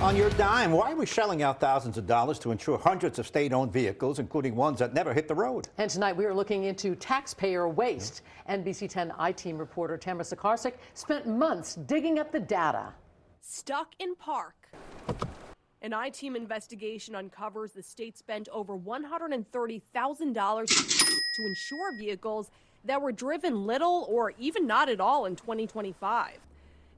On your dime, why are we shelling out thousands of dollars to insure hundreds of state-owned vehicles, including ones that never hit the road? And tonight we are looking into taxpayer waste. NBC 10 I-Team reporter Tamara Sakarsik spent months digging up the data. Stuck in park. An I-Team investigation uncovers the state spent over $130,000 to insure vehicles that were driven little or even not at all in 2025.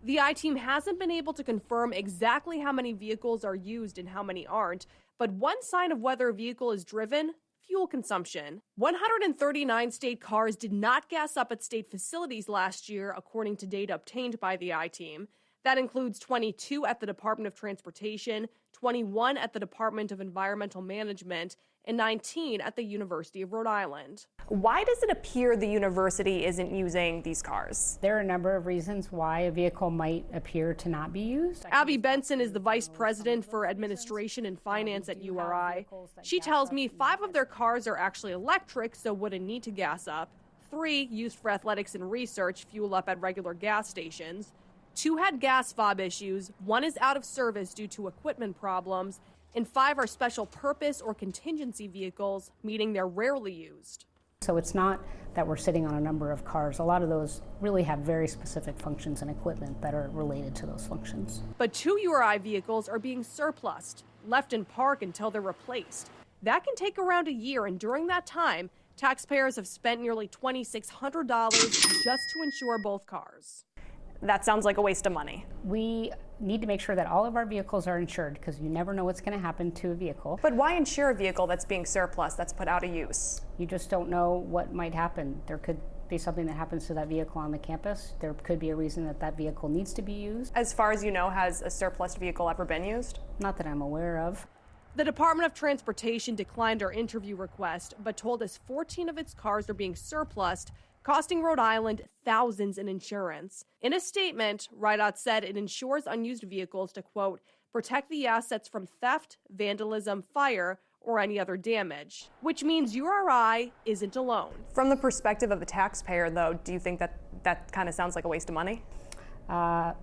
The I-Team hasn't been able to confirm exactly how many vehicles are used and how many aren't, but one sign of whether a vehicle is driven: fuel consumption. 139 state cars did not gas up at state facilities last year, according to data obtained by the I-Team. That includes 22 at the Department of Transportation, 21 at the Department of Environmental Management, and 19 at the University of Rhode Island. Why does it appear the university isn't using these cars? There are a number of reasons why a vehicle might appear to not be used. Abby Benson is the Vice President for Administration and Finance at URI. She tells me 5 of their cars are actually electric, so wouldn't need to gas up. 3, used for athletics and research, fuel up at regular gas stations. 2 had gas fob issues, 1 is out of service due to equipment problems, and 5 are special purpose or contingency vehicles, meaning they're rarely used. So it's not that we're sitting on a number of cars. A lot of those really have very specific functions and equipment that are related to those functions. But 2 URI vehicles are being surplused, left in park until they're replaced. That can take around a year, and during that time, taxpayers have spent nearly $2,600 just to insure both cars. That sounds like a waste of money. We need to make sure that all of our vehicles are insured because you never know what's going to happen to a vehicle. But why insure a vehicle that's being surplus, that's put out of use? You just don't know what might happen. There could be something that happens to that vehicle on the campus. There could be a reason that that vehicle needs to be used. As far as you know, has a surplus vehicle ever been used? Not that I'm aware of. The Department of Transportation declined our interview request, but told us 14 of its cars are being surplused, costing Rhode Island thousands in insurance. In a statement, RIDOT said it insures unused vehicles to, quote, protect the assets from theft, vandalism, fire, or any other damage, which means URI isn't alone. From the perspective of the taxpayer, though, do you think that that kind of sounds like a waste of money? I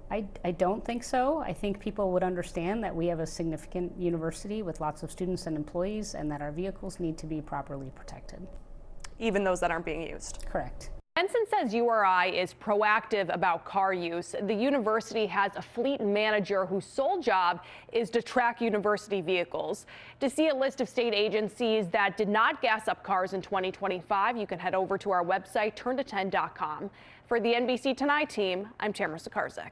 don't think so. I think people would understand that we have a significant university with lots of students and employees and that our vehicles need to be properly protected. Even those that aren't being used? Correct. Benson says URI is proactive about car use. The university has a fleet manager whose sole job is to track university vehicles. To see a list of state agencies that did not gas up cars in 2025, you can head over to our website, turnto10.com. For the NBC 10 I team, I'm Tamara Sakarsik.